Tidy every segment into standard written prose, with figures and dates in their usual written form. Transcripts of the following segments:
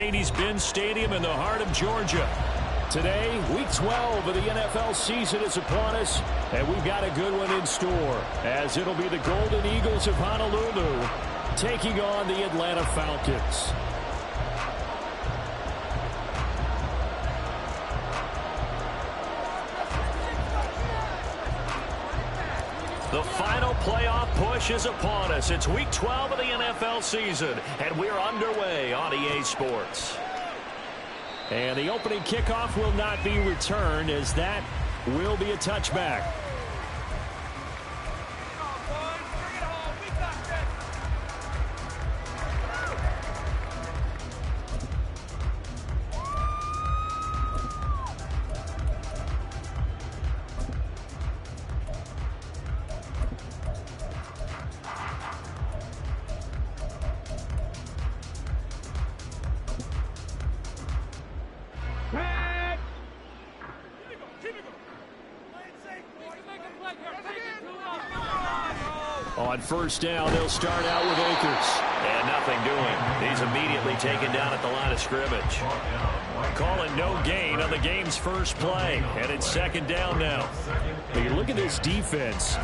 Mercedes-Benz Stadium in the heart of Georgia. Today, Week 12 of the NFL season is upon us, and we've got a good one in store, as it'll be the Golden Eagles of Honolulu taking on the Atlanta Falcons. The final playoff push is upon us. It's Week 12 of the NFL season, and we're underway on EA Sports. And the opening kickoff will not be returned, as that will be a touchback. On first down, they'll start out with Akers. And nothing doing. He's immediately taken down at the line of scrimmage. Calling no gain on the game's first play. And it's second down now. But you look at this defense.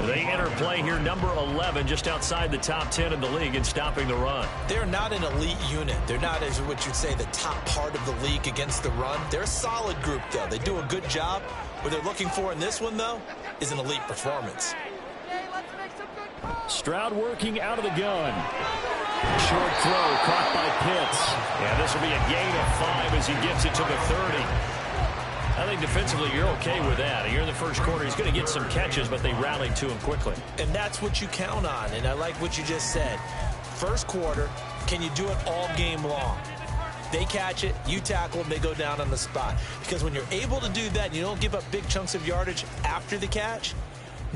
They enter play here number 11, just outside the top 10 in the league in stopping the run. They're not an elite unit. They're not, as what you'd say, the top part of the league against the run. They're a solid group, though. They do a good job. What they're looking for in this one, though, is an elite performance. Stroud working out of the gun. Short throw caught by Pitts. And this will be a gain of 5 as he gets it to the 30. I think defensively you're okay with that. Here in the first quarter, he's going to get some catches, but they rallied to him quickly. And that's what you count on, and I like what you just said. First quarter, can you do it all game long? They catch it, you tackle them, they go down on the spot. Because when you're able to do that, you don't give up big chunks of yardage after the catch.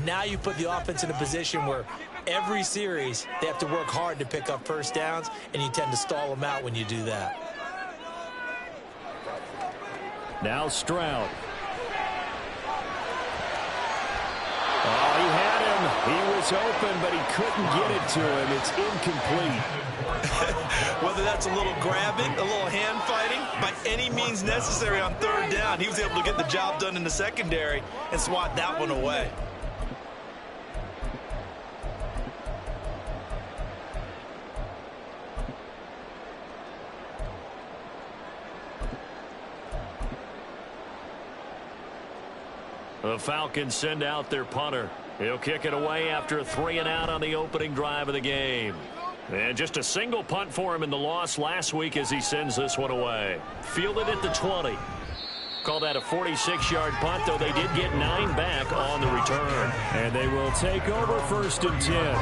Now you put the offense in a position where every series they have to work hard to pick up first downs, and you tend to stall them out when you do that. Now Stroud. Oh, he had him. He was open, but he couldn't get it to him. It's incomplete. Whether that's a little grabbing, a little hand fighting, by any means necessary on third down, he was able to get the job done in the secondary and swat that one away. The Falcons send out their punter. He'll kick it away after a 3-and-out on the opening drive of the game. And just a single punt for him in the loss last week as he sends this one away. Fielded at the 20. Call that a 46-yard punt, though they did get 9 back on the return. And they will take over first and 10.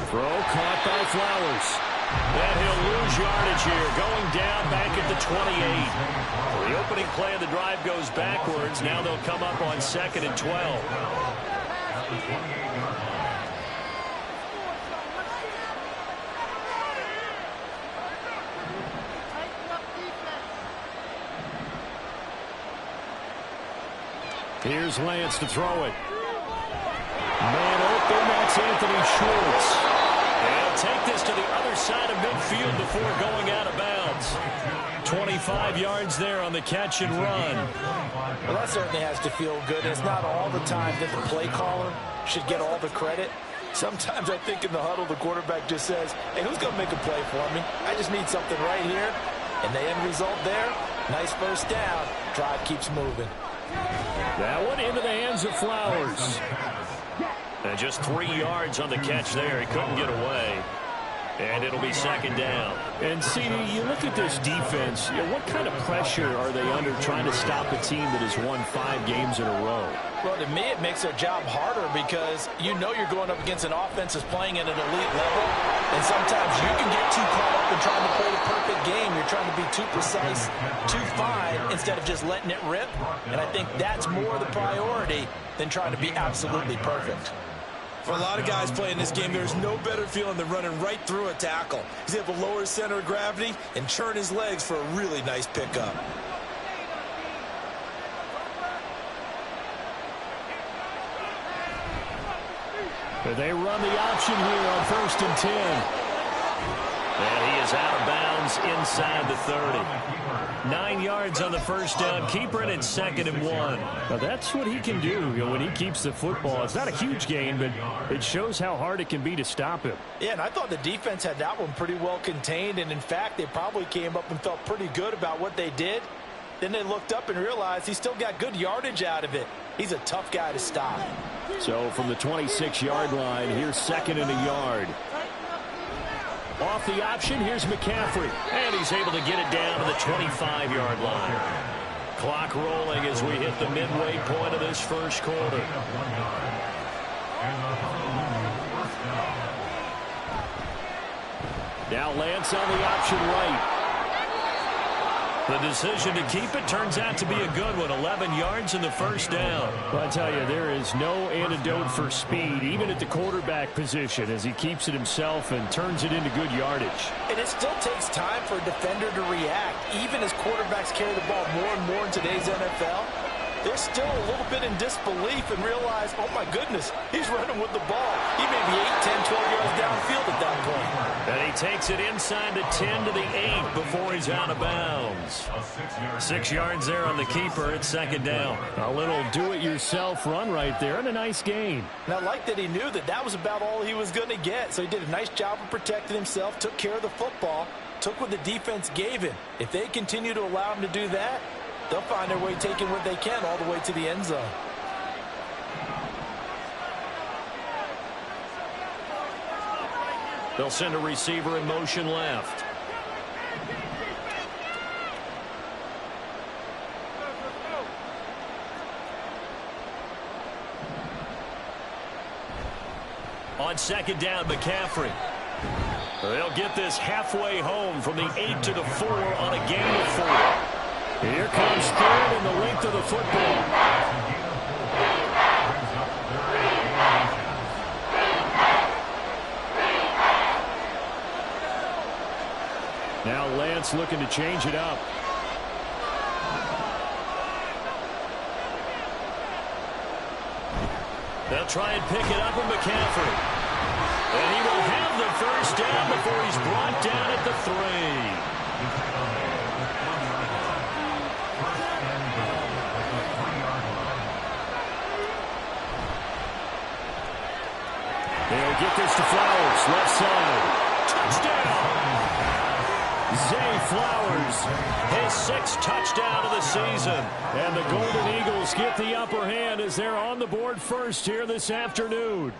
Throw caught by Flowers. And he'll lose yardage here, going down back at the 28. The opening play of the drive goes backwards. Now they'll come up on 2nd and 12. Here's Lance to throw it. Man open, that's Anthony Schwartz. And take this to the other side of midfield before going out of bounds. 25 yards there on the catch and run. Well, that certainly has to feel good. It's not all the time that the play caller should get all the credit. Sometimes I think in the huddle, the quarterback just says, hey, who's going to make a play for me? I just need something right here. And the end result there, nice first down. Drive keeps moving. That one into the hands of Flowers. And just 3 yards on the catch there. He couldn't get away. And it'll be second down. And, CD, you look at this defense, what kind of pressure are they under trying to stop a team that has won 5 games in a row? Well, to me, it makes their job harder because you know you're going up against an offense that's playing at an elite level. And sometimes you can get too caught up in trying to play the perfect game. You're trying to be too precise, too fine, instead of just letting it rip. And I think that's more the priority than trying to be absolutely perfect. For a lot of guys playing this game, there's no better feeling than running right through a tackle. He's able to lower his center of gravity and churn his legs for a really nice pickup. They run the option here on 1st and 10. And he is out of bounds inside the 30. 9 yards on the first down. Keeper it at 2nd and 1. Now that's what he can do, when he keeps the football. It's not a huge gain, but it shows how hard it can be to stop him. Yeah, and I thought the defense had that one pretty well contained. And, in fact, they probably came up and felt pretty good about what they did. Then they looked up and realized he still got good yardage out of it. He's a tough guy to stop. So from the 26-yard line, here's 2nd and a yard. Off the option, here's McCaffrey. And he's able to get it down to the 25-yard line. Clock rolling as we hit the midway point of this first quarter. Now Lance on the option right. The decision to keep it turns out to be a good one. 11 yards in the first down. Well, I tell you, there is no antidote for speed, even at the quarterback position, as he keeps it himself and turns it into good yardage. And it still takes time for a defender to react. Even as quarterbacks carry the ball more and more in today's NFL, they're still a little bit in disbelief and realize, oh, my goodness, he's running with the ball. He may be 8, 10, 12 yards downfield at that point. And he takes it inside the 10 to the 8 before he's out of bounds. 6 yards there on the keeper at 2nd down. A little do-it-yourself run right there and a nice gain. And I like that he knew that that was about all he was going to get. So he did a nice job of protecting himself, took care of the football, took what the defense gave him. If they continue to allow him to do that, they'll find their way taking what they can all the way to the end zone. They'll send a receiver in motion left. On 2nd down, McCaffrey. They'll get this halfway home from the 8 to the 4 on a gain of 4. Here comes 3rd and the length of the football. Now Lance looking to change it up. They'll try and pick it up with McCaffrey. And he will have the first down before he's brought down at the 3. They'll get this to Flowers, left side. Touchdown! Zay Flowers, his 6th touchdown of the season. And the Golden Eagles get the upper hand as they're on the board first here this afternoon.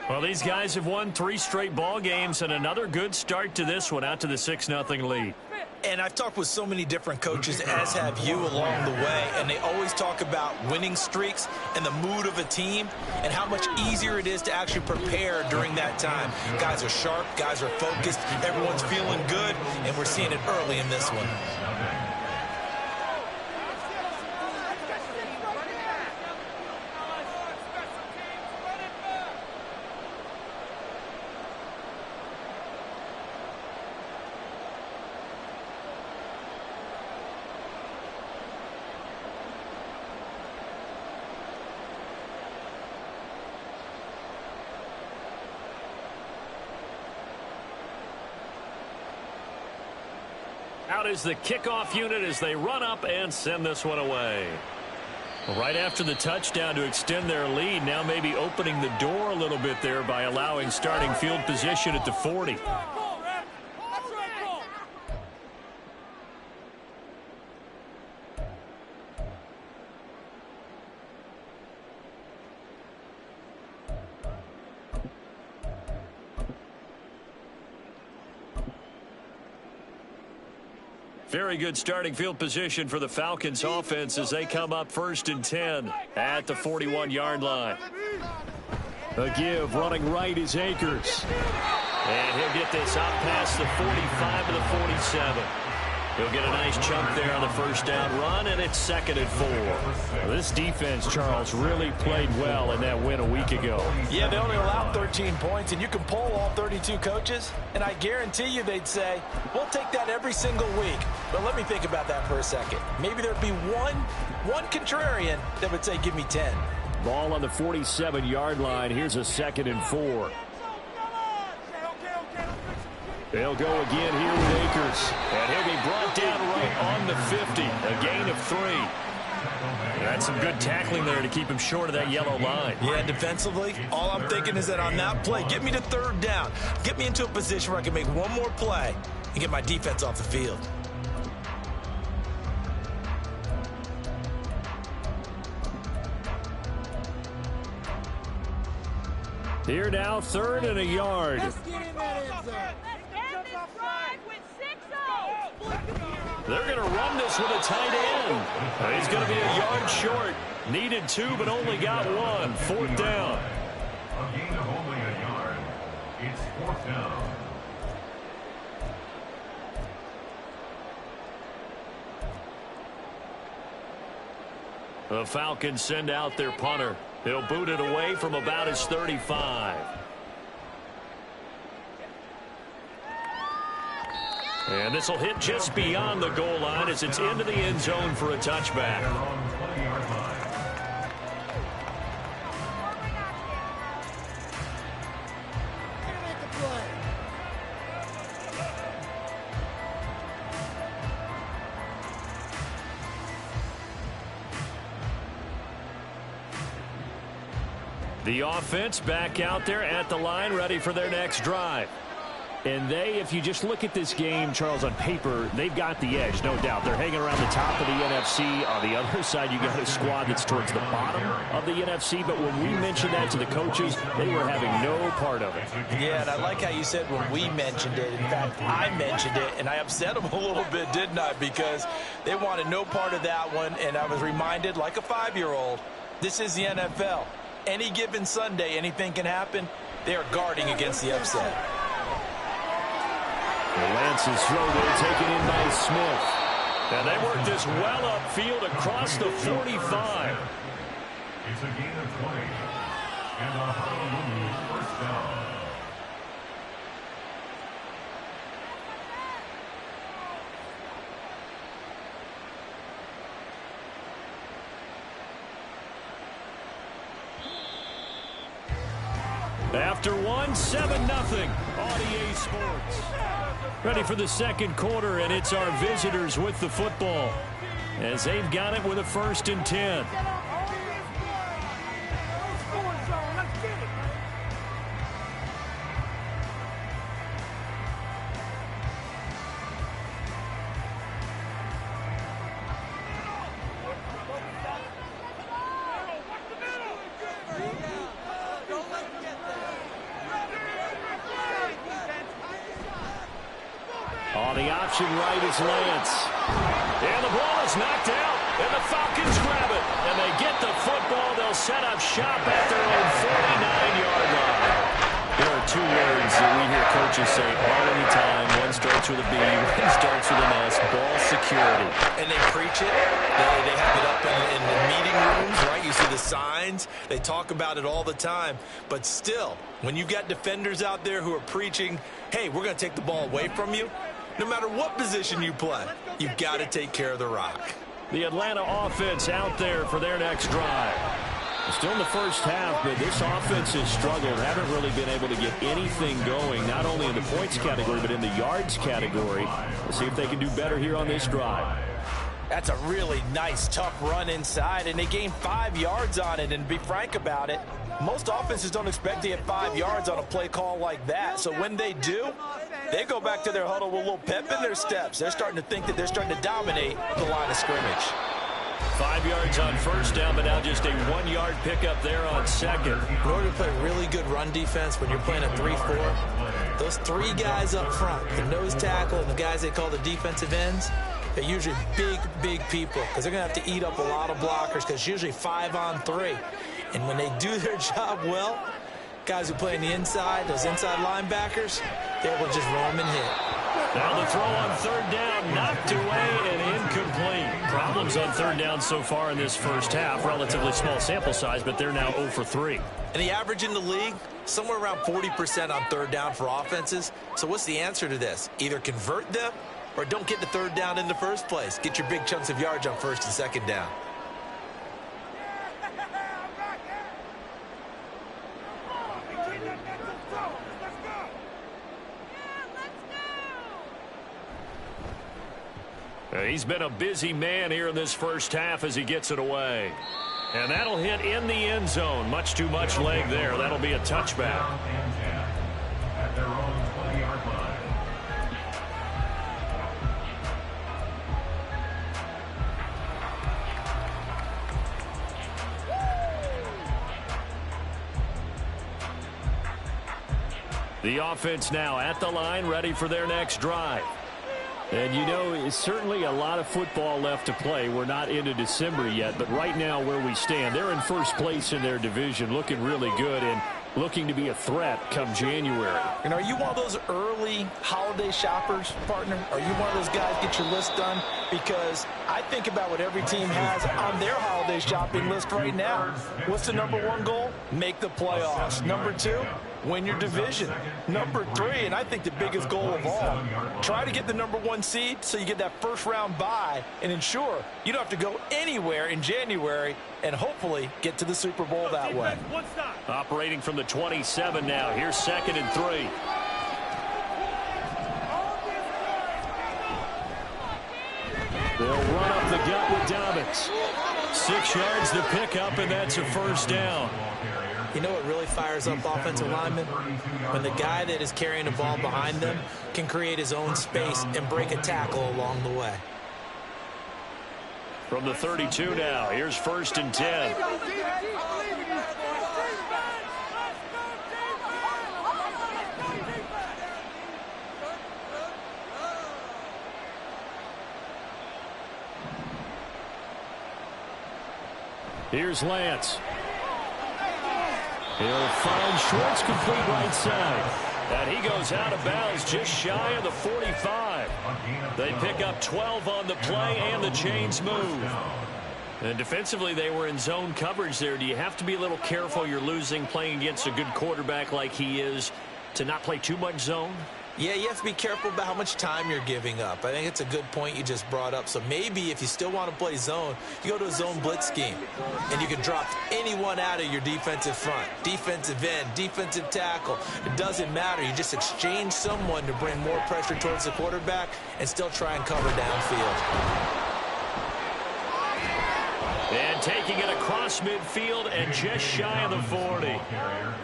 Well, these guys have won 3 straight ball games and another good start to this one out to the 6-0 lead. And I've talked with so many different coaches, as have you, along the way, and they always talk about winning streaks and the mood of a team and how much easier it is to actually prepare during that time. Guys are sharp, guys are focused, everyone's feeling good, and we're seeing it early in this one. Out is the kickoff unit as they run up and send this one away. Right after the touchdown to extend their lead, now maybe opening the door a little bit there by allowing starting field position at the 40. Very good starting field position for the Falcons offense as they come up 1st and 10 at the 41-yard line. A give running right is Akers. And he'll get this out past the 45 to the 47. He'll get a nice chunk there on the first down run, and it's 2nd and 4. Well, this defense, Charles, really played well in that win a week ago. Yeah, they only allowed 13 points, and you can poll all 32 coaches, and I guarantee you they'd say, we'll take that every single week. But let me think about that for a second. Maybe there'd be one contrarian that would say, give me 10. Ball on the 47-yard line. Here's a 2nd and 4. They'll go again here with Akers. And he'll be brought down right on the 50. A gain of 3. That's some good tackling there to keep him short of that yellow line. Yeah, defensively, all I'm thinking is that on that play, get me to 3rd down. Get me into a position where I can make one more play and get my defense off the field. Here now, 3rd and a yard. They're going to run this with a tight end. He's going to be a yard short. Needed 2, but only got 1. 4th down. A gain of only a yard. It's 4th down. The Falcons send out their punter. He'll boot it away from about his 35. And this will hit just beyond the goal line as it's into the end zone for a touchback. The offense back out there at the line, ready for their next drive. And if you just look at this game, Charles, on paper, they've got the edge, no doubt. They're hanging around the top of the NFC. On the other side, you got a squad that's towards the bottom of the NFC. But when we mentioned that to the coaches, they were having no part of it. Yeah, and I like how you said when we mentioned it. In fact, I mentioned it, and I upset them a little bit, didn't I? Because they wanted no part of that one, and I was reminded, like a 5-year-old, this is the NFL. Any given Sunday, anything can happen. They are guarding against the upset. Lance's throw there taken in by Smith. And they work this well upfield across the 45. It's a gain of 20. And a Honolulu 1st down. After 7-0. RDA Sports. Ready for the 2nd quarter, and it's our visitors with the football as they've got it with a 1st and 10. On the option right is Lance. And the ball is knocked out. And the Falcons grab it. And they get the football. They'll set up shop at their own 49-yard line. There are 2 words that we hear coaches say all the time. One starts with a B, one starts with an S. Ball security. And they preach it. They have it up in the meeting rooms, right? You see the signs. They talk about it all the time. But still, when you got defenders out there who are preaching, hey, we're going to take the ball away from you, no matter what position you play, you've got to take care of the rock. The Atlanta offense out there for their next drive. Still in the first half, but this offense has struggled. Haven't really been able to get anything going, not only in the points category, but in the yards category. Let's see if they can do better here on this drive. That's a really nice, tough run inside, and they gained 5 yards on it. And to be frank about it, most offenses don't expect to get 5 yards on a play call like that. So when they do, they go back to their huddle with a little pep in their steps. They're starting to think that they're starting to dominate the line of scrimmage. 5 yards on first down, but now just a 1-yard pickup there on second. In order to play really good run defense when you're playing a 3-4, those 3 guys up front, the nose tackle and the guys they call the defensive ends, they're usually big people because they're going to have to eat up a lot of blockers because it's usually 5-on-3. And when they do their job well, guys who play on the inside, those inside linebackers, they're able to just roam and hit. Now the throw on third down, knocked away and incomplete. Problems on third down so far in this first half. Relatively small sample size, but they're now 0 for 3. And the average in the league, somewhere around 40% on third down for offenses. So what's the answer to this? Either convert them or don't get the third down in the first place. Get your big chunks of yards on first and second down. He's been a busy man here in this first half as he gets it away. And that'll hit in the end zone. Much too much leg there. That'll be a touchback. At their own 20-yard line. The offense now at the line, ready for their next drive. And, you know, it's certainly a lot of football left to play. We're not into December yet, but right now where we stand, they're in first place in their division, looking really good and looking to be a threat come January. And are you one of those early holiday shoppers, partner? Are you one of those guys get your list done? Because I think about what every team has on their holiday shopping list right now. What's the number one goal? Make the playoffs. Number two, win your division. Number three, and I think the biggest goal of all, try to get the number one seed so you get that first round bye and ensure you don't have to go anywhere in January and hopefully get to the Super Bowl that way. Operating from the 27 now. Here's 2nd and 3. They'll run up the gut with Dobbins. 6 yards to pick up, and that's a first down. You know what really fires up offensive linemen? When the guy that is carrying the ball behind them can create his own space and break a tackle along the way. From the 32 now, here's 1st and 10. Here's Lance. He'll find Schwartz, complete right side. And he goes out of bounds just shy of the 45. They pick up 12 on the play, and the chains move. And defensively, they were in zone coverage there. Do you have to be a little careful? You're losing playing against a good quarterback like he is to not play too much zone? Yeah, you have to be careful about how much time you're giving up. I think it's a good point you just brought up. So maybe if you still want to play zone, you go to a zone blitz scheme. And you can drop anyone out of your defensive front. Defensive end, defensive tackle. It doesn't matter. You just exchange someone to bring more pressure towards the quarterback and still try and cover downfield. And taking it across midfield and just shy of the 40.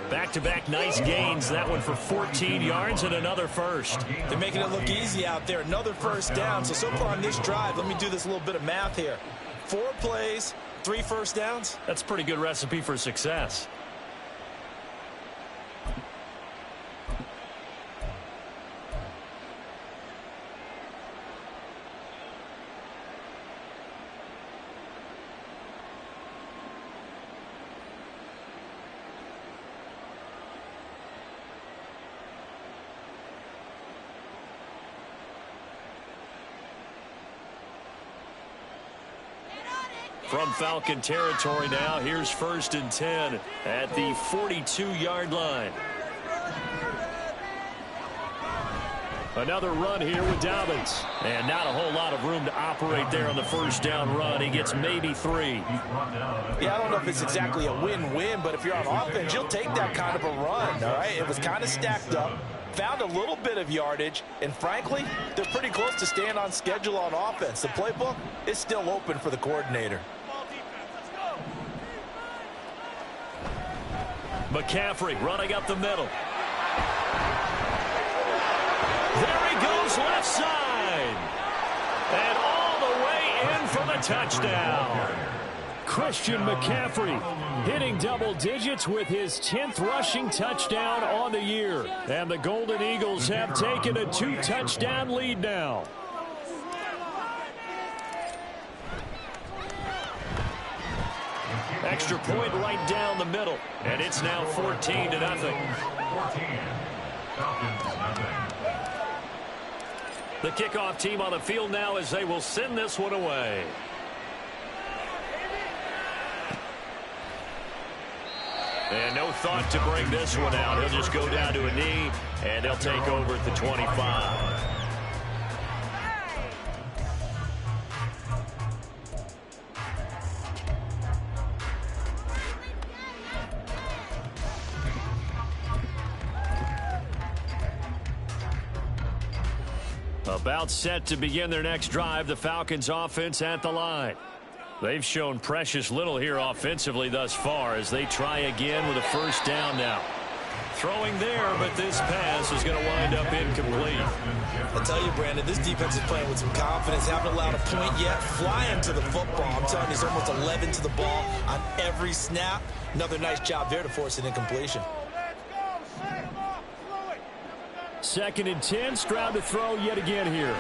Back-to-back nice gains. That one for 14 yards and another first. They're making it look easy out there. Another first down. So far on this drive, let me do this little bit of math here. 4 plays, 3 first downs. That's a pretty good recipe for success. From Falcon territory now, here's 1st and 10 at the 42-yard line. Another run here with Dobbins. And not a whole lot of room to operate there on the first down run. He gets maybe 3. Yeah, I don't know if it's exactly a win-win, but if you're on offense, you'll take that kind of a run, all right? It was kind of stacked up, found a little bit of yardage, and frankly, they're pretty close to staying on schedule on offense. The playbook is still open for the coordinator. McCaffrey running up the middle. There he goes left side. And all the way in for the touchdown. Christian McCaffrey hitting double digits with his 10th rushing touchdown on the year. And the Golden Eagles have taken a 2-touchdown lead now. Extra point right down the middle. And it's now 14-0. 14. Falcons nothing. The kickoff team on the field now as they will send this one away. And no thought to bring this one out. He'll just go down to a knee, and they'll take over at the 25. About set to begin their next drive, the Falcons offense at the line. They've shown precious little here offensively thus far as they try again with a first down now. Throwing there, but this pass is going to wind up incomplete. I tell you, Brandon, this defense is playing with some confidence. Haven't allowed a point yet. Flying to the football. I'm telling you, it's almost 11 to the ball on every snap. Another nice job there to force an incompletion. 2nd and 10. Stroud to throw yet again here.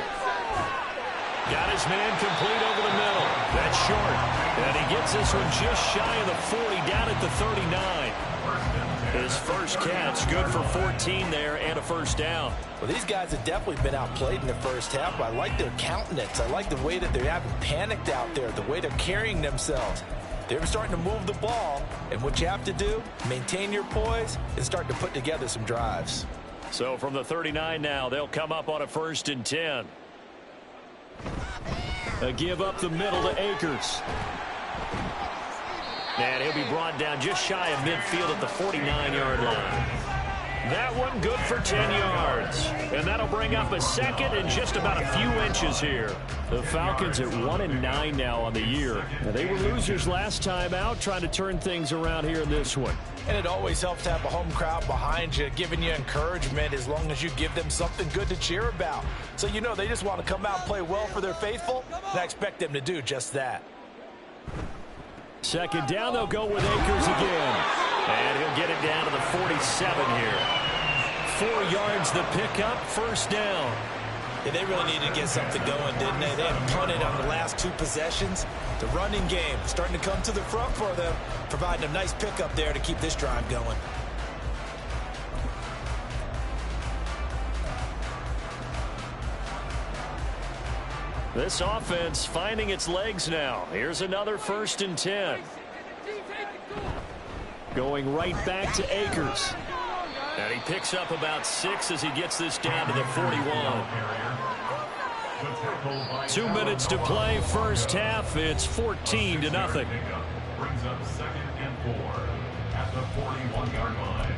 Got his man complete over the middle. That's short. And he gets this one just shy of the 40, down at the 39. His first catch, good for 14 there and a first down. Well, these guys have definitely been outplayed in the first half, but I like their countenance. I like the way that they haven't panicked out there, the way they're carrying themselves. They're starting to move the ball, and what you have to do, maintain your poise and start to put together some drives. So from the 39 now, they'll come up on a 1st and 10. A give up the middle to Akers. And he'll be brought down just shy of midfield at the 49-yard line. That one good for 10 yards. And that'll bring up a 2nd and just about a few inches here. The Falcons at 1-9 now on the year. Now, they were losers last time out, trying to turn things around here in this one. And it always helps to have a home crowd behind you, giving you encouragement as long as you give them something good to cheer about. So you know they just want to come out and play well for their faithful, and I expect them to do just that. 2nd down, they'll go with Akers again. And he'll get it down to the 47 here. 4 yards the pickup, 1st down. Yeah, they really needed to get something going, didn't they? They had punted on the last 2 possessions. The running game starting to come to the front for them, providing a nice pickup there to keep this drive going. This offense finding its legs now. Here's another 1st and 10. Going right back to Akers. And he picks up about 6 as he gets this down to the 41. 2 minutes to play, first half. It's 14-0. Brings up 2nd and 4 at the 41-yard line.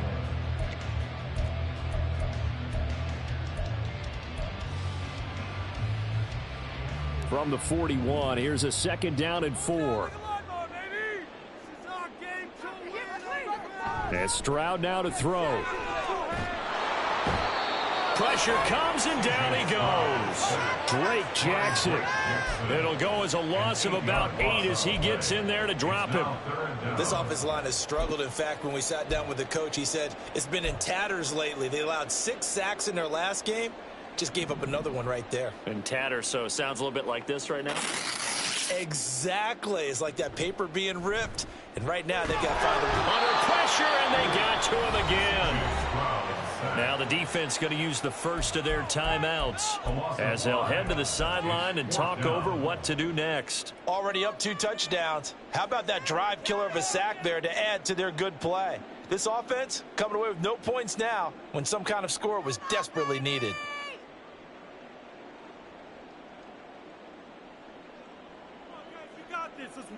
From the 41, here's a 2nd down and 4. And Stroud now to throw. Pressure comes and down he goes. Drake Jackson. It'll go as a loss of about 8 as he gets in there to drop him. This offensive line has struggled. In fact, when we sat down with the coach, he said it's been in tatters lately. They allowed 6 sacks in their last game. Just gave up another one right there. In tatters, so it sounds a little bit like this right now. Exactly. It's like that paper being ripped. And right now they've got 5 under pressure, and they got to him again. Now the defense going to use the first of their timeouts as they'll head to the sideline and talk over what to do next. Already up 2 touchdowns. How about that drive killer of a sack there to add to their good play? This offense coming away with no points now when some kind of score was desperately needed.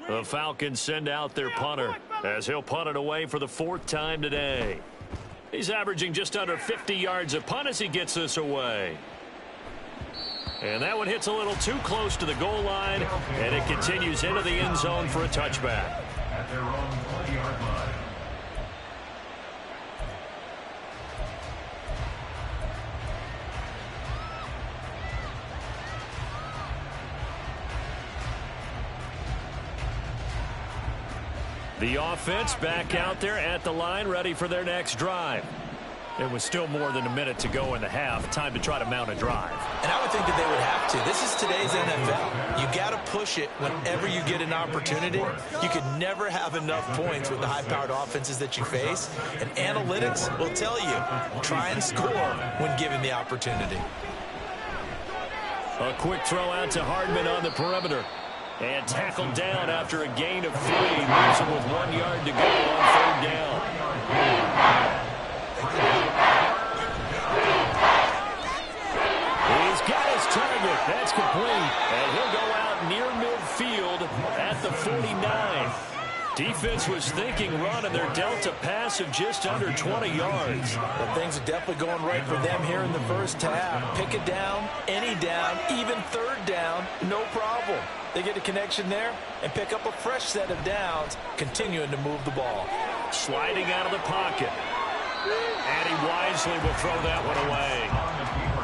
The Falcons send out their punter as he'll punt it away for the 4th time today. He's averaging just under 50 yards a punt as he gets this away. And that one hits a little too close to the goal line, and it continues into the end zone for a touchback. At their own 20-yard line. The offense back out there at the line, ready for their next drive. It was still more than a minute to go in the half. Time to try to mount a drive. And I would think that they would have to. This is today's NFL. You got to push it whenever you get an opportunity. You could never have enough points with the high-powered offenses that you face. And analytics will tell you, try and score when given the opportunity. A quick throw out to Hardman on the perimeter. And tackled down after a gain of 3. Leaves him with 1 yard to go on 3rd down. He's got his target. That's complete. And he'll go out near midfield at the 49. Defense was thinking run, and they're dealt a pass of just under 20 yards. Well, things are definitely going right for them here in the first half. Pick it down, any down, even 3rd down, no problem. They get a connection there and pick up a fresh set of downs, continuing to move the ball. Sliding out of the pocket. And he wisely will throw that one away.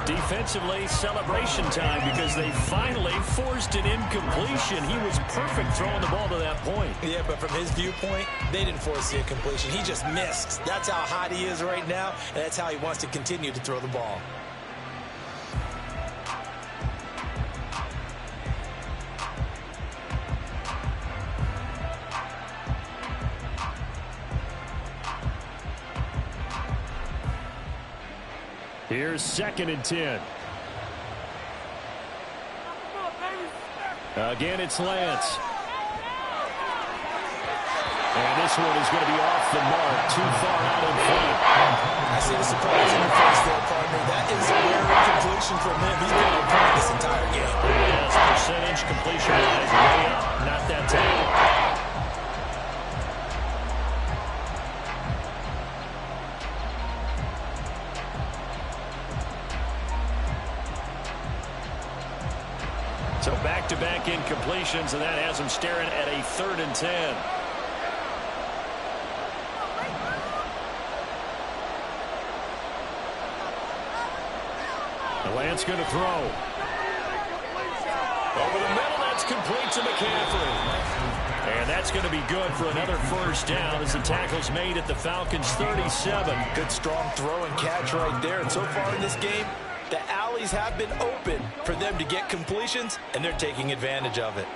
Defensively, celebration time because they finally forced an incompletion. He was perfect throwing the ball to that point. Yeah, but from his viewpoint, they didn't force the incompletion. He just missed. That's how hot he is right now, and that's how he wants to continue to throw the ball. Here's 2nd and 10. Again, it's Lance. And this one is going to be off the mark, too far out in front. I see the surprise in your face there, partner. That is a rare incompletion from him. He's been on point this entire game. Yes, percentage completion-wise, way up. Not that time. So back-to-back incompletions, and that has him staring at a 3rd and 10. Lance going to throw. Over the middle, that's complete to McCaffrey. And that's going to be good for another 1st down as the tackle's made at the Falcons' 37. Good strong throw and catch right there. And so far in this game, the alleys have been open for them to get completions, and they're taking advantage of it.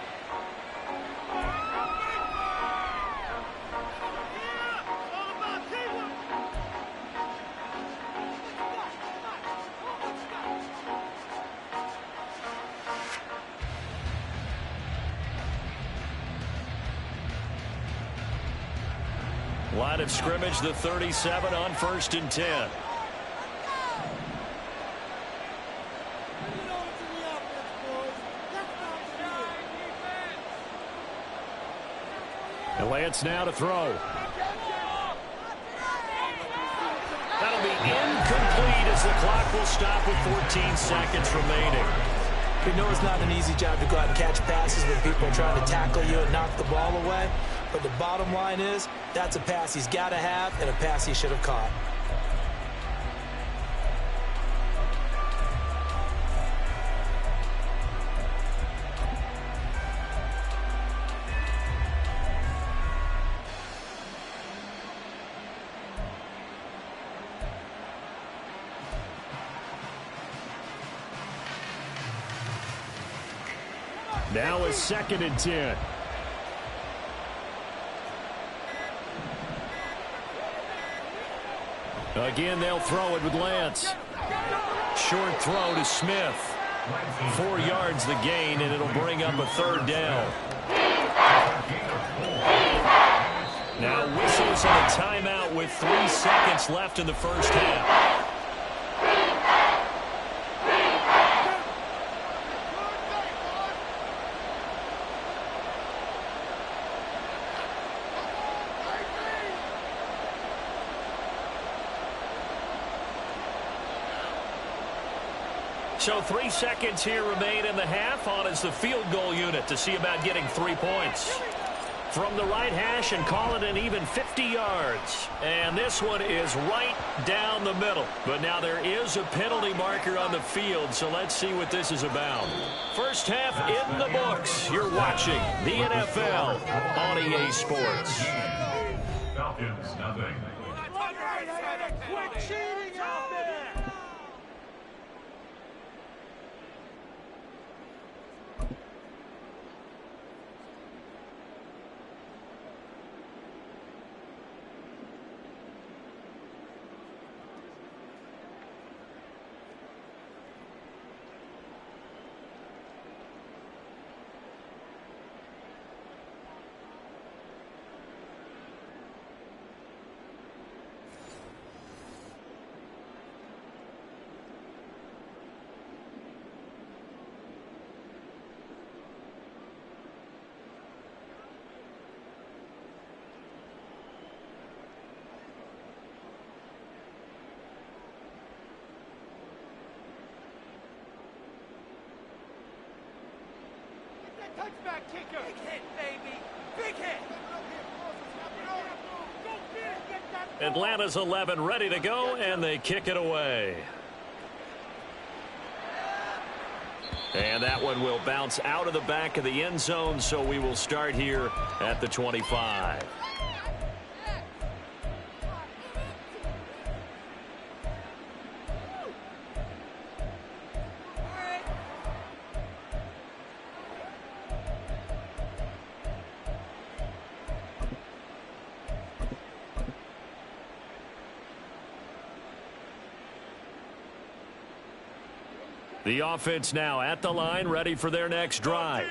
Line of scrimmage, the 37 on 1st and 10. And Lance now to throw. That'll be incomplete as the clock will stop with 14 seconds remaining. We know it's not an easy job to go out and catch passes when people are trying to tackle you and knock the ball away. But the bottom line is, that's a pass he's got to have and a pass he should have caught. Now is 2nd and 10. Again, they'll throw it with Lance. Short throw to Smith. 4 yards the gain, and it'll bring up a 3rd down. Now whistles and a timeout with 3 seconds left in the first half. So 3 seconds here remain in the half. On is the field goal unit to see about getting 3 points. From the right hash and call it an even 50 yards. And this one is right down the middle. But now there is a penalty marker on the field, so let's see what this is about. First half in the books. You're watching the NFL on EA Sports. Falcons, nothing. Quit cheating out there! Touchback kicker. Big hit, baby. Big hit. Atlanta's 11 ready to go, and they kick it away. And that one will bounce out of the back of the end zone, so we will start here at the 25. The offense now at the line, ready for their next drive.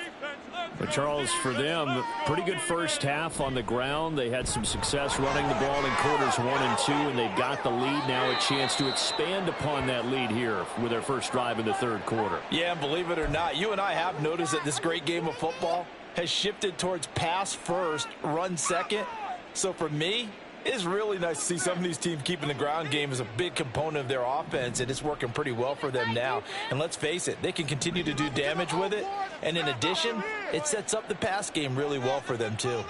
But Charles, for them, pretty good first half on the ground. They had some success running the ball in quarters 1 and 2, and they've got the lead. Now a chance to expand upon that lead here with their first drive in the third quarter. Yeah, and believe it or not, you and I have noticed that this great game of football has shifted towards pass first, run second. So for me, it's really nice to see some of these teams keeping the ground game as a big component of their offense, and it's working pretty well for them now. And let's face it, they can continue to do damage with it. And in addition, it sets up the pass game really well for them, too. All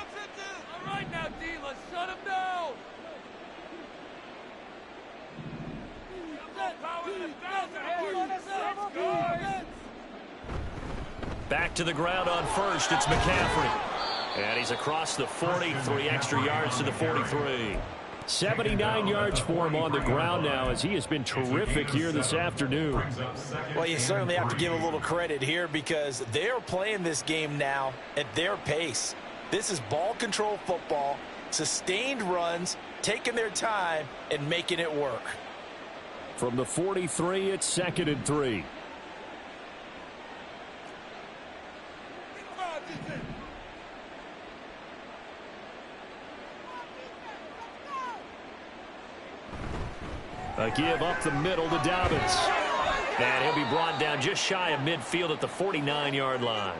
right now, D, let's shut him down. Back to the ground on first. It's McCaffrey. And he's across the 40, 3 extra yards to the 43. 79 yards for him on the ground now, as he has been terrific here this afternoon. Well, you certainly have to give a little credit here because they're playing this game now at their pace. This is ball control football, sustained runs, taking their time, and making it work. From the 43, it's 2nd and 3. A give up the middle to Dobbins. And he'll be brought down just shy of midfield at the 49-yard line.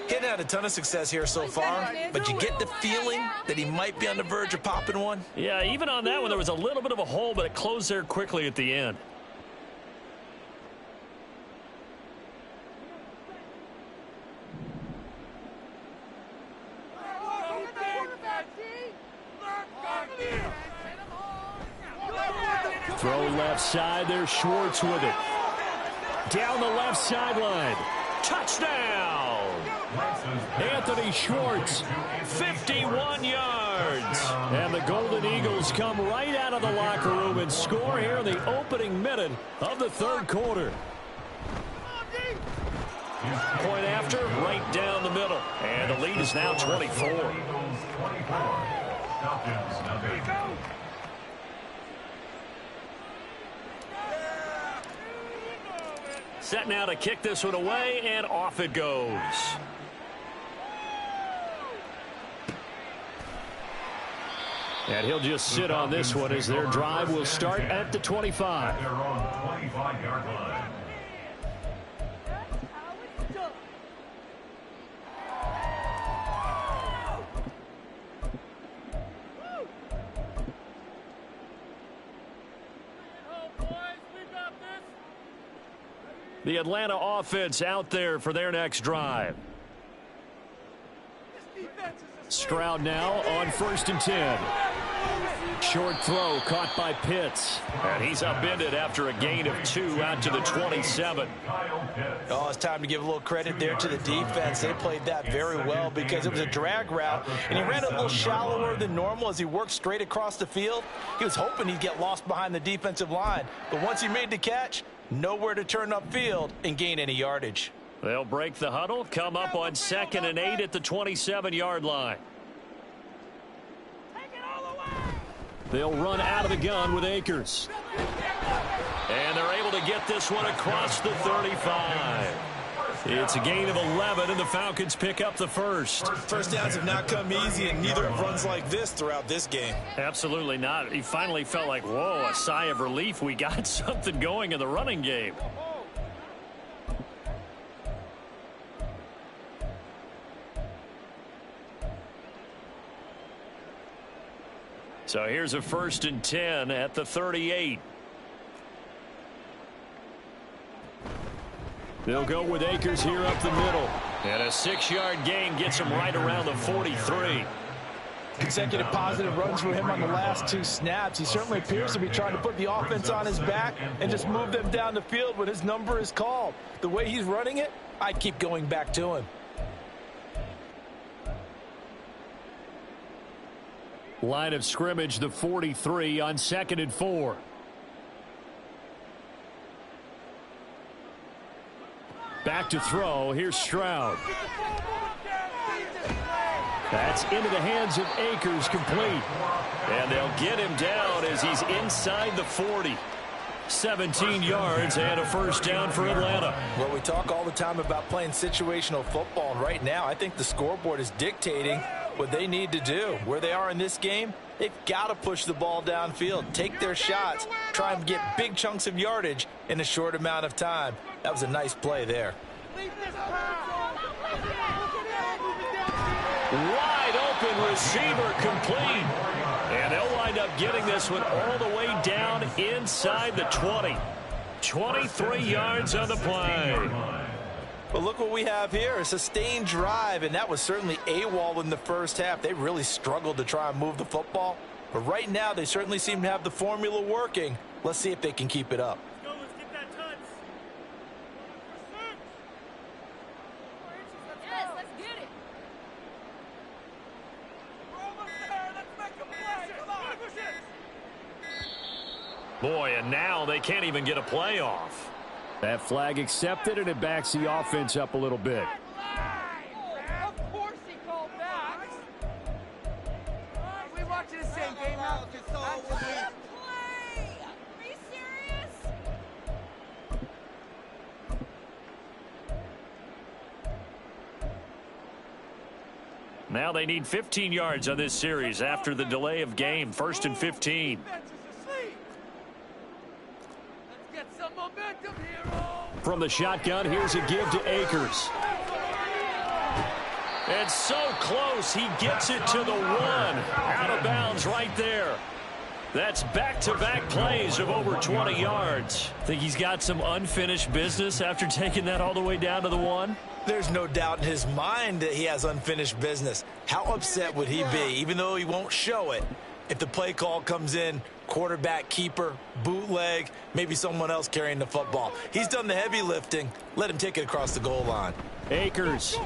Getting had a ton of success here so far, but you get the feeling that he might be on the verge of popping one. Yeah, even on that one, there was a little bit of a hole, but it closed there quickly at the end. Throw left side. There's Schwartz with it. Down the left sideline. Touchdown! Anthony Schwartz, 51 yards. and the Golden Eagles come right out of the locker room and score here in the opening minute of the third quarter. Point after, right down the middle, and the lead is now 24. Set now to kick this one away, and off it goes. And he'll just sit on this one as their drive will start at the 25. They're on the 25-yard line. The Atlanta offense out there for their next drive. Stroud now on 1st and 10. Short throw caught by Pitts. And he's upended after a gain of 2 out to the 27. Oh, it's time to give a little credit there to the defense. They played that very well because it was a drag route, and he ran a little shallower than normal as he worked straight across the field. He was hoping he'd get lost behind the defensive line, but once he made the catch, nowhere to turn upfield and gain any yardage. They'll break the huddle, come up on 2nd and 8 at the 27-yard line. They'll run out of the gun with Akers. And they're able to get this one across the 35. It's a gain of 11, and the Falcons pick up the first. First downs have not come easy, and neither have runs like this throughout this game. Absolutely not. He finally felt like, whoa, a sigh of relief. We got something going in the running game. So here's a 1st and 10 at the 38. They'll go with Akers here up the middle. And a 6-yard gain gets him right around the 43. Consecutive positive runs for him on the last 2 snaps. He certainly appears to be trying to put the offense on his back and just move them down the field when his number is called. The way he's running it, I keep going back to him. Line of scrimmage, the 43 on 2nd and 4. Back to throw. Here's Stroud. That's into the hands of Akers, complete. And they'll get him down as he's inside the 40. 17 yards and a first down for Atlanta. Well, we talk all the time about playing situational football, and right now I think the scoreboard is dictating what they need to do. Where they are in this game, they've got to push the ball downfield, take their shots, try and get big chunks of yardage in a short amount of time. That was a nice play there. Wide open receiver, complete. And they'll wind up getting this one all the way down inside the 20. 23 yards on the play. But look what we have here, a sustained drive, and that was certainly AWOL in the first half. They really struggled to try and move the football. But right now, they certainly seem to have the formula working. Let's see if they can keep it up. Boy, and now they can't even get a play off. That flag accepted, and it backs the offense up a little bit. Of course he called that. We watching the same game now. Play. Are you serious? Now they need 15 yards on this series after the delay of game. 1st and 15. From the shotgun, here's a give to Akers. And so close, he gets it to the 1. Out of bounds right there. That's back-to-back plays of over 20 yards. Think he's got some unfinished business after taking that all the way down to the 1? There's no doubt in his mind that he has unfinished business. How upset would he be, even though he won't show it, if the play call comes in, quarterback keeper, bootleg, maybe someone else carrying the football? He's done the heavy lifting. Let him take it across the goal line. Akers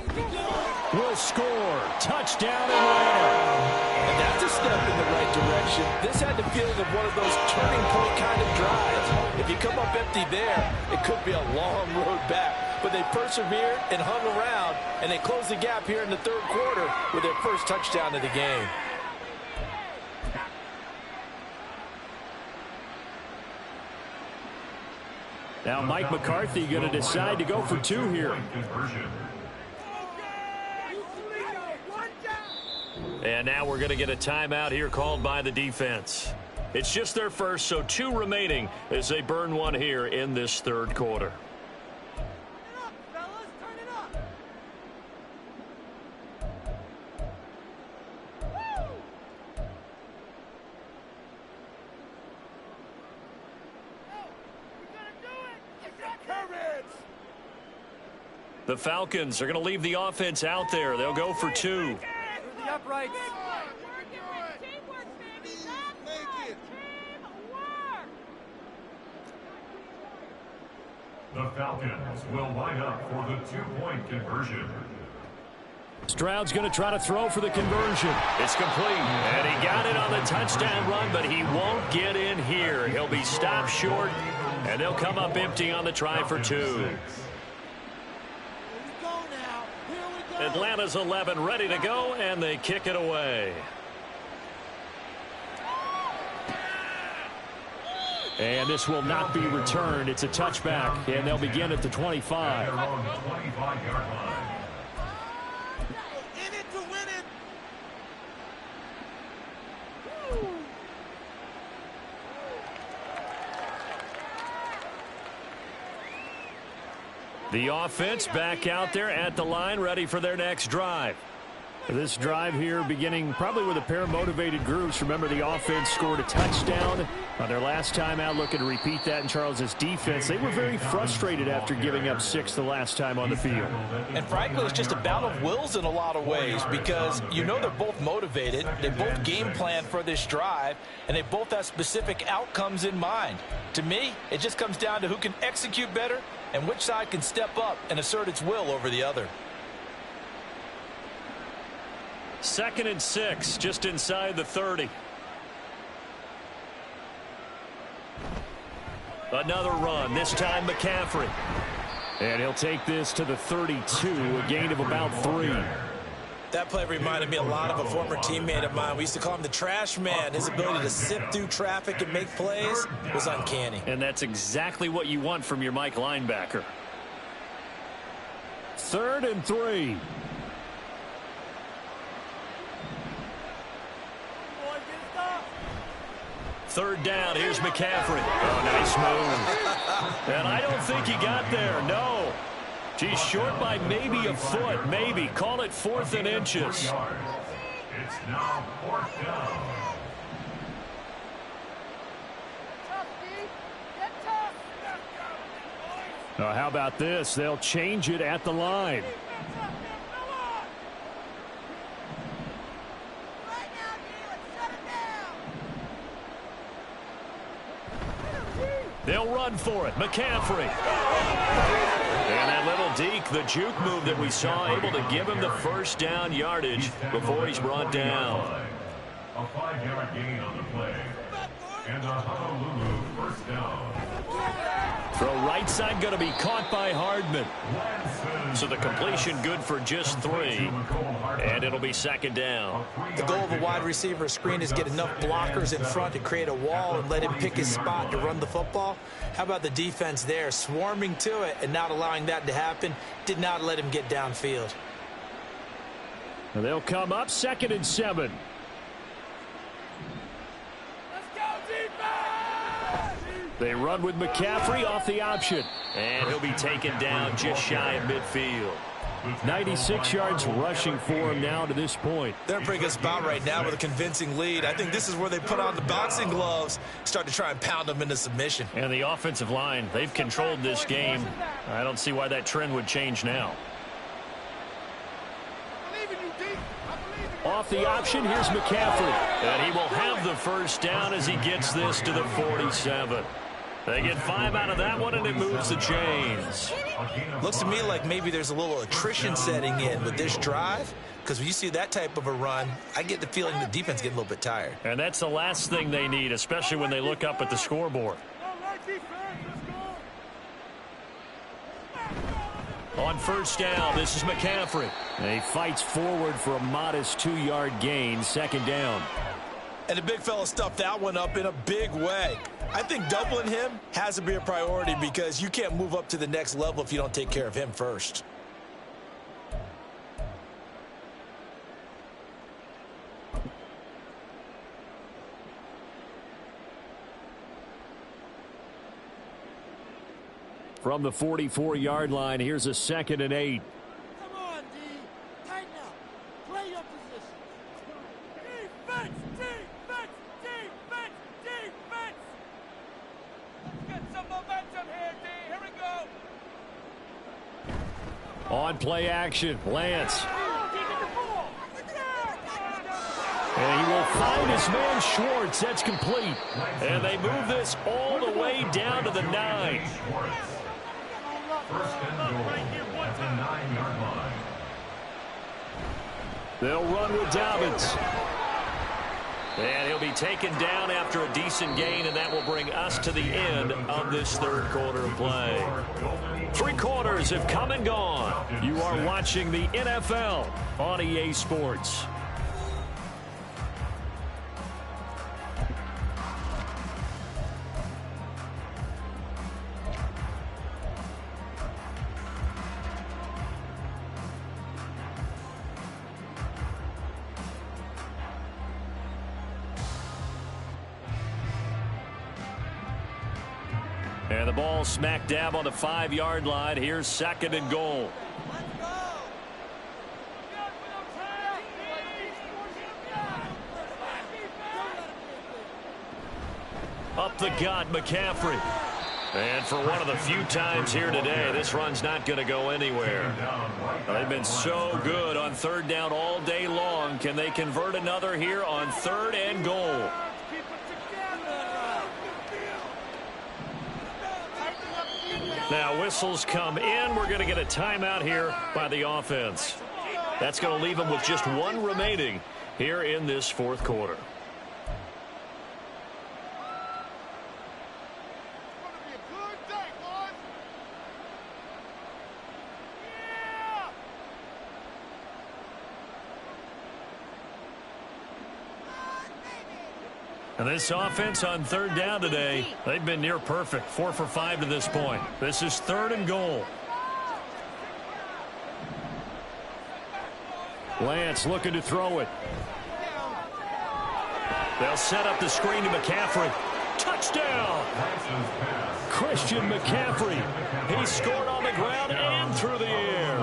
will score. Touchdown Atlanta. And that's a step in the right direction. This had the feeling of one of those turning point kind of drives. If you come up empty there, it could be a long road back. But they persevered and hung around, and they closed the gap here in the 3rd quarter with their first touchdown of the game. Now Mike McCarthy going to decide to go for 2 here. And now we're going to get a timeout here called by the defense. It's just their first, so 2 remaining as they burn 1 here in this 3rd quarter. The Falcons are going to leave the offense out there. They'll go for 2. The uprights. The Falcons will line up for the 2-point conversion. Stroud's going to try to throw for the conversion. It's complete, and he got it on the touchdown run, but he won't get in here. He'll be stopped short, and they'll come up empty on the try for 2. Atlanta's 11 ready to go, and they kick it away. And this will not be returned. It's a touchback, and they'll begin at the 25. They're on the 25-yard line. In it to win it. The offense back out there at the line, ready for their next drive. This drive here beginning probably with a pair of motivated groups. Remember, the offense scored a touchdown on their last time out, looking to repeat that in Charles's defense. They were very frustrated after giving up 6 the last time on the field. And frankly, it's just a battle of wills in a lot of ways because you know they're both motivated. They both game plan for this drive, and they both have specific outcomes in mind. To me, it just comes down to who can execute better and which side can step up and assert its will over the other. 2nd and 6, just inside the 30. Another run, this time McCaffrey. And he'll take this to the 32, a gain of about 3. That play reminded me a lot of a former teammate of mine. We used to call him the trash man. His ability to sift through traffic and make plays was uncanny. And that's exactly what you want from your Mike linebacker. 3rd and 3. Third down, here's McCaffrey. Oh, nice move. And I don't think he got there, no. He's short by maybe a foot, maybe. Call it 4th and inches. It's now 4th down. How about this? They'll change it at the line. They'll run for it. McCaffrey. And that little deke, the juke move that we saw, able to give him the first down yardage before he's brought down. A 5-yard gain on the play. And a Honolulu first down. Throw right side going to be caught by Hardman. So the completion good for just 3. And it'll be 2nd down. The goal of a wide receiver screen is get enough blockers in front to create a wall and let him pick his spot to run the football. How about the defense there, swarming to it and not allowing that to happen? Did not let him get downfield. They'll come up 2nd and 7. They run with McCaffrey off the option. And he'll be taken down just shy of midfield. 96 yards rushing for him now to this point. They're in a pretty good spot right now with a convincing lead. I think this is where they put on the boxing gloves, start to try and pound them into submission. And the offensive line, they've controlled this game. I don't see why that trend would change now. Off the option, here's McCaffrey. And he will have the first down as he gets this to the 47. They get 5 out of that one, and it moves the chains. Looks to me like maybe there's a little attrition setting in with this drive, because when you see that type of a run, I get the feeling the defense getting a little bit tired. And that's the last thing they need, especially when they look up at the scoreboard. On first down, this is McCaffrey. And he fights forward for a modest 2-yard gain, 2nd down. And the big fella stuffed that one up in a big way. I think doubling him has to be a priority because you can't move up to the next level if you don't take care of him first. From the 44-yard line, here's a 2nd and 8. Come on, D. Tighten up. Play your position. Defense, defense, defense, defense. Let's get some momentum here, D. Here we go. On play action, Lance. And he will find his man Schwartz. That's complete. And they move this all the way down to the 9. First and goal at the 9-yard line. They'll run with Dobbins. And he'll be taken down after a decent gain, and that will bring us to the end of this 3rd quarter of play. 3 quarters have come and gone. You are watching the NFL on EA Sports. And the ball smack dab on the 5-yard line. Here's 2nd and goal. up the gut, McCaffrey. And for one of the few times here today, this run's not going to go anywhere. They've been so good on third down all day long. Can they convert another here on 3rd and goal? Now whistles come in. We're going to get a timeout here by the offense. That's going to leave them with just one remaining here in this 4th quarter. And this offense on 3rd down today, they've been near perfect. 4 for 5 to this point. This is 3rd and goal. Lance looking to throw it. They'll set up the screen to McCaffrey. Touchdown! Christian McCaffrey. He scored on the ground and through the air.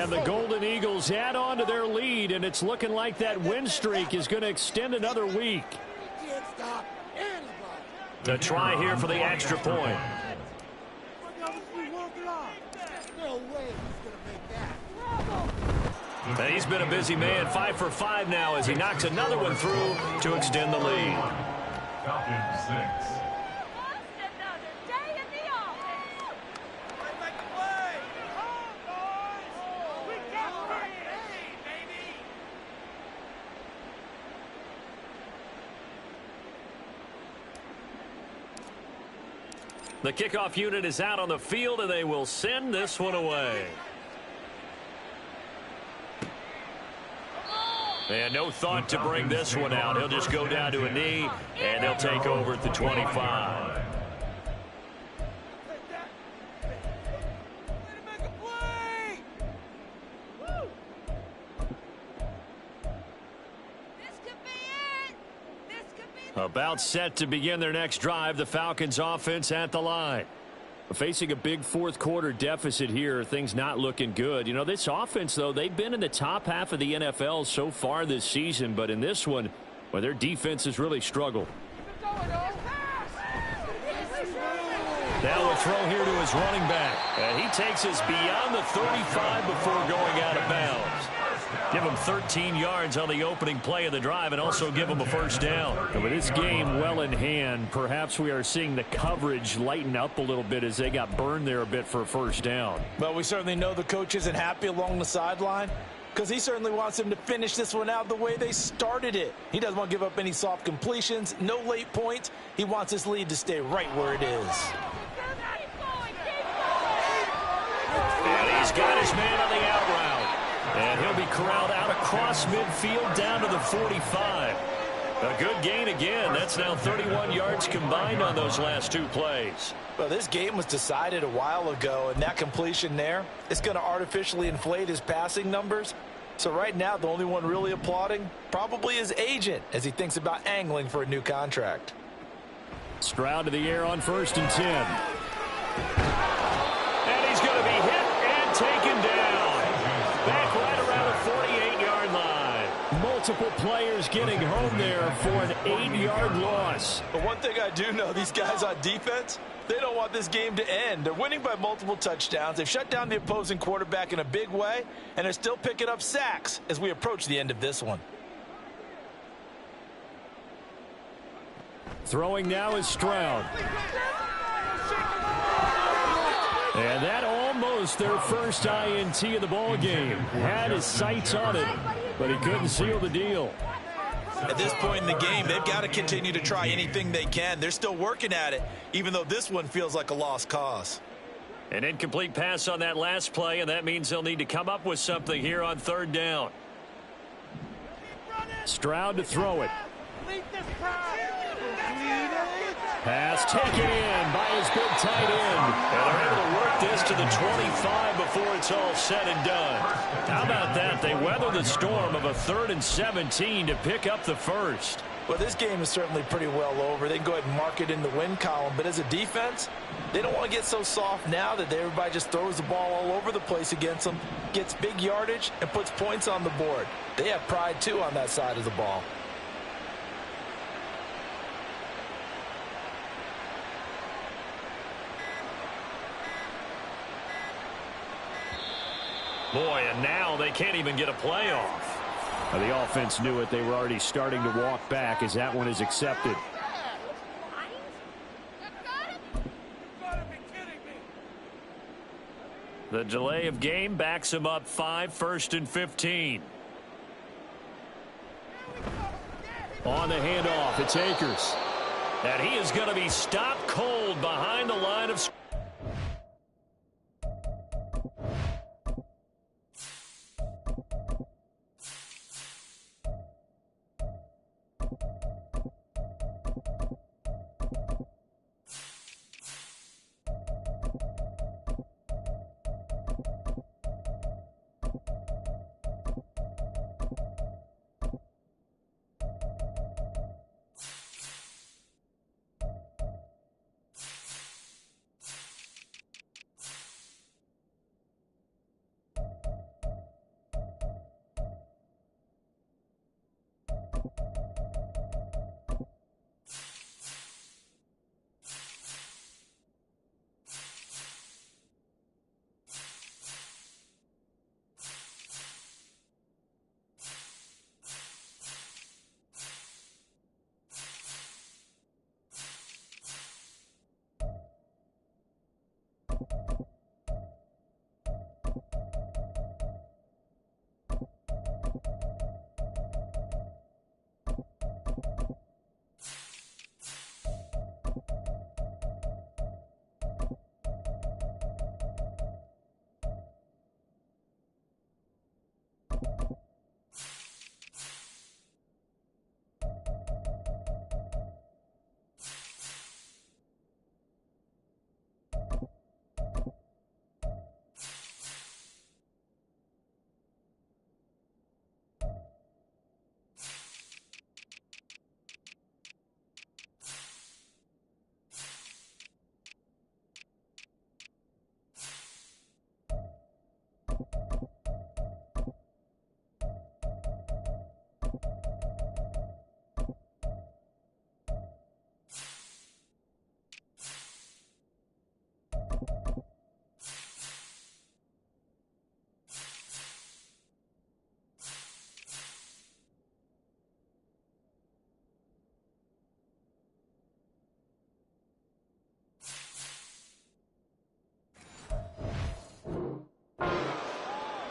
And the Golden Eagles add on to their lead, and it's looking like that win streak is going to extend another week. The try here for the extra point. And he's been a busy man. 5 for 5 now as he knocks another one through to extend the lead. Falcons 6. The kickoff unit is out on the field, and they will send this one away. And no thought to bring this one out. He'll just go down to a knee, and he'll take over at the 25. About set to begin their next drive, the Falcons offense at the line. Facing a big 4th quarter deficit here, things not looking good. You know, this offense, though, they've been in the top half of the NFL so far this season, but in this one, well, their defense has really struggled. Now a throw here to his running back. And he takes us beyond the 35 before going out of bounds. Give him 13 yards on the opening play of the drive and also give him a first down. And with this game well in hand, perhaps we are seeing the coverage lighten up a little bit as they got burned there a bit for a first down. Well, we certainly know the coach isn't happy along the sideline because he certainly wants them to finish this one out the way they started it. He doesn't want to give up any soft completions, no late points. He wants his lead to stay right where it is. And he's got his man on the out route. And he'll be corralled out across midfield down to the 45. A good gain again. That's now 31 yards combined on those last 2 plays. Well, this game was decided a while ago, and that completion there is going to artificially inflate his passing numbers. So right now, the only one really applauding probably his agent as he thinks about angling for a new contract. Stroud to the air on 1st and 10. And he's going to be hit and taken down. Back right around the 48-yard line. Multiple players getting home there for an 8-yard loss. But one thing I do know, these guys on defense, they don't want this game to end. They're winning by multiple touchdowns. They've shut down the opposing quarterback in a big way, and they're still picking up sacks as we approach the end of this one. Throwing now is Stroud. And that almost their first INT of the ball game. Had his sights on it, but he couldn't seal the deal. At this point in the game, they've got to continue to try anything they can. They're still working at it, even though this one feels like a lost cause. An incomplete pass on that last play, and that means they'll need to come up with something here on 3rd down. Stroud to throw it. Pass taken in by his big tight end. And they're able to work this to the 25 before it's all said and done. How about that? They weather the storm of a 3rd and 17 to pick up the first. Well, this game is certainly pretty well over. They can go ahead and mark it in the win column. But as a defense, they don't want to get so soft now that everybody just throws the ball all over the place against them, gets big yardage, and puts points on the board. They have pride, too, on that side of the ball. Boy, and now they can't even get a play off. The offense knew it. They were already starting to walk back as that one is accepted. The delay of game backs him up 5, 1st and 15. On the handoff, it's Akers. And he is going to be stopped cold behind the line of scrimmage.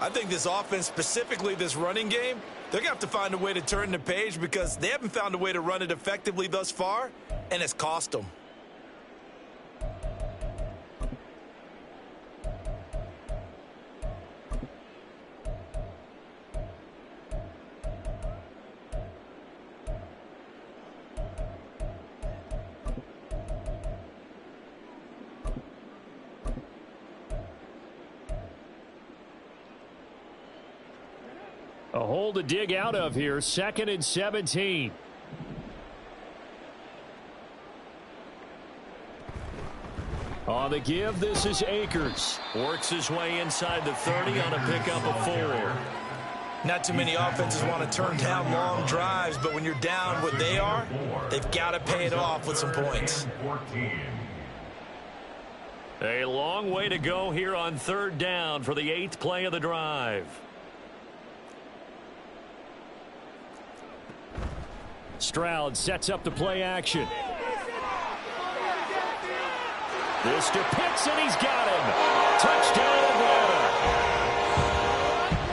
I think this offense, specifically this running game, they're going to have to find a way to turn the page because they haven't found a way to run it effectively thus far, and it's cost them. A hole to dig out of here. 2nd and 17. On the give, this is Akers. Works his way inside the 30 on a pickup of 4. Not too many offenses want to turn down long drives, but when you're down what they are, they've got to pay it off with some points. A long way to go here on 3rd down for the 8th play of the drive. Stroud sets up the play action. This to Pitts, and he's got him. Touchdown, Atlanta.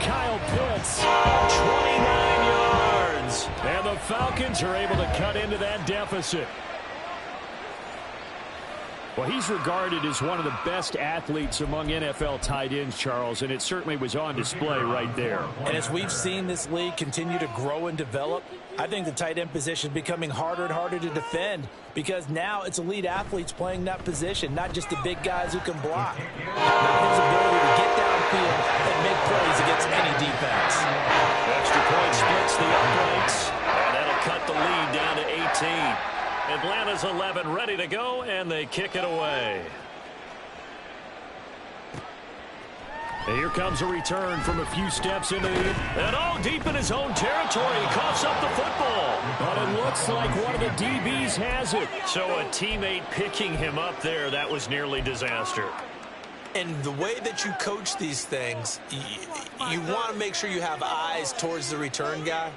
Kyle Pitts, 29 yards. And the Falcons are able to cut into that deficit. Well, he's regarded as one of the best athletes among NFL tight ends, Charles, and it certainly was on display right there. And as we've seen this league continue to grow and develop, I think the tight end position is becoming harder and harder to defend because now it's elite athletes playing that position, not just the big guys who can block. Now his ability to get downfield and make plays against any defense. Extra point splits the uprights, and that'll cut the lead down to 18. Atlanta's 11 ready to go, and they kick it away. And here comes a return from a few steps into the... And all deep in his own territory, he coughs up the football. But it looks like one of the DBs has it. So a teammate picking him up there, that was nearly disaster. And the way that you coach these things, you want to make sure you have eyes towards the return guy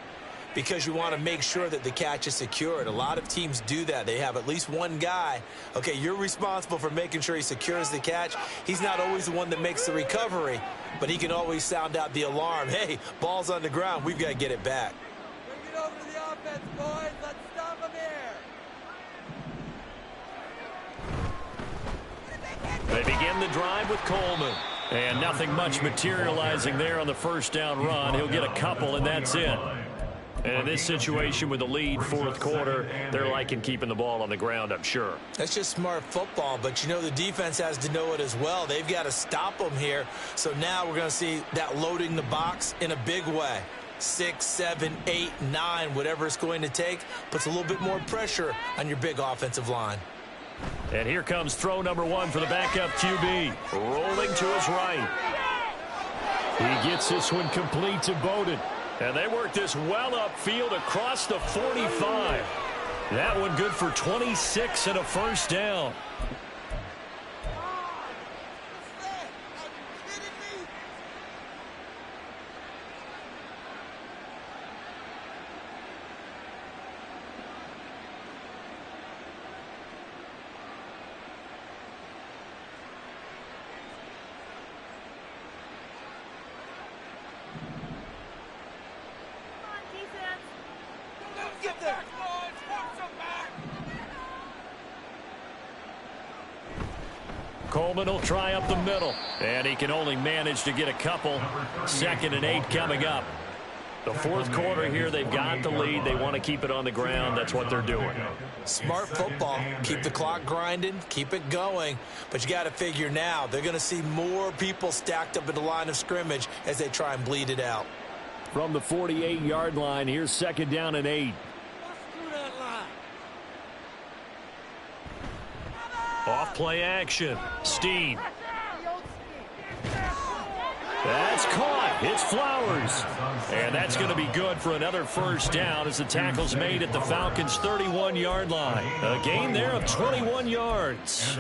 because you want to make sure that the catch is secured. A lot of teams do that. They have at least one guy. Okay, you're responsible for making sure he secures the catch. He's not always the one that makes the recovery, but he can always sound out the alarm. Hey, ball's on the ground. We've got to get it back. Bring it over to the offense, boys. Let's stop him here. They begin the drive with Coleman. And nothing much materializing there on the first down run. He'll get a couple, and that's it. And in this situation with the lead, fourth quarter, they're liking keeping the ball on the ground, I'm sure. That's just smart football, but you know the defense has to know it as well. They've got to stop them here. So now we're going to see that loading the box in a big way. 6, 7, 8, 9, whatever it's going to take, puts a little bit more pressure on your big offensive line. And here comes throw number 1 for the backup QB. Rolling to his right. He gets this one complete to Bowden. And they work this well upfield across the 45. That one good for 26 and a first down. Coleman will try up the middle, and he can only manage to get a couple. 2nd and 8 coming up. The fourth quarter here, they've got the lead. They want to keep it on the ground. That's what they're doing. Smart football. Keep the clock grinding. Keep it going. But you got to figure now, they're going to see more people stacked up at the line of scrimmage as they try and bleed it out. From the 48-yard line, here's 2nd down and 8. Off play action. Steen. That's caught. It's Flowers. And that's going to be good for another first down as the tackle's made at the Falcons' 31-yard line. A gain there of 21 yards.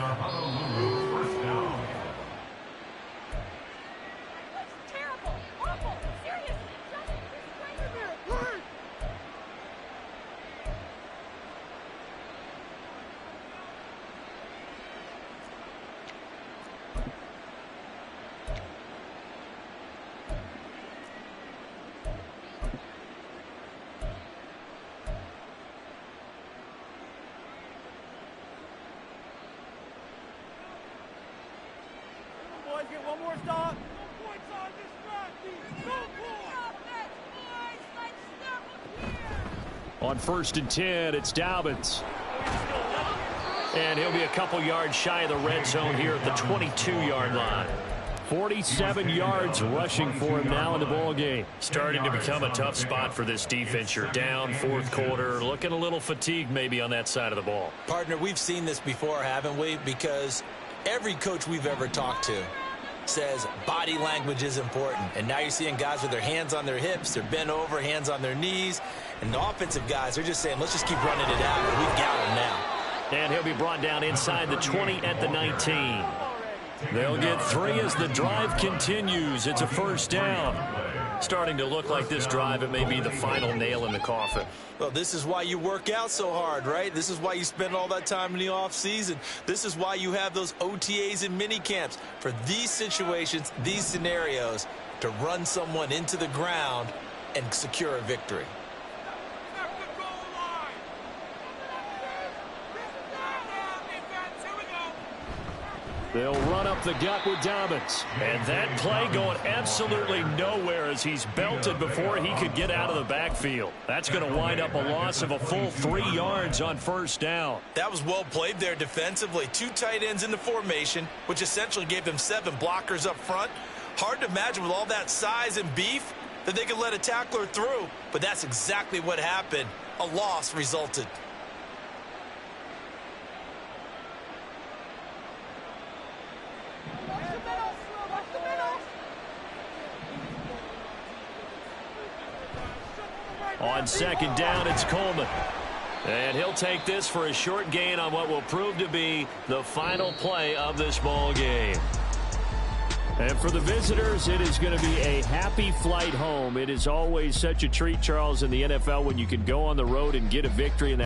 Get one more stop. No points on this drive, please. No points. On 1st and 10, it's Dobbins. And he'll be a couple yards shy of the red zone here at the 22-yard line. 47 yards rushing for him now in the ball game. Starting to become a tough spot for this defense. You're down fourth quarter, looking a little fatigued maybe on that side of the ball. Partner, we've seen this before, haven't we? Because every coach we've ever talked to says body language is important. And now you're seeing guys with their hands on their hips, they're bent over, hands on their knees. And the offensive guys, they're just saying, let's just keep running it out. But we've got him now. And he'll be brought down inside the 20 at the 19. They'll get 3 as the drive continues. It's a first down. Starting to look like this drive, it may be the final nail in the coffin. Well, this is why you work out so hard, right? This is why you spend all that time in the offseason. This is why you have those OTAs and mini camps for these situations, these scenarios, to run someone into the ground and secure a victory. They'll run up the gut with Dobbins. And that play going absolutely nowhere as he's belted before he could get out of the backfield. That's going to wind up a loss of a full 3 yards on first down. That was well played there defensively. 2 tight ends in the formation, which essentially gave them 7 blockers up front. Hard to imagine with all that size and beef that they could let a tackler through. But that's exactly what happened. A loss resulted. On second down, it's Coleman. And he'll take this for a short gain on what will prove to be the final play of this ball game. And for the visitors, it is going to be a happy flight home. It is always such a treat, Charles, in the NFL when you can go on the road and get a victory in that.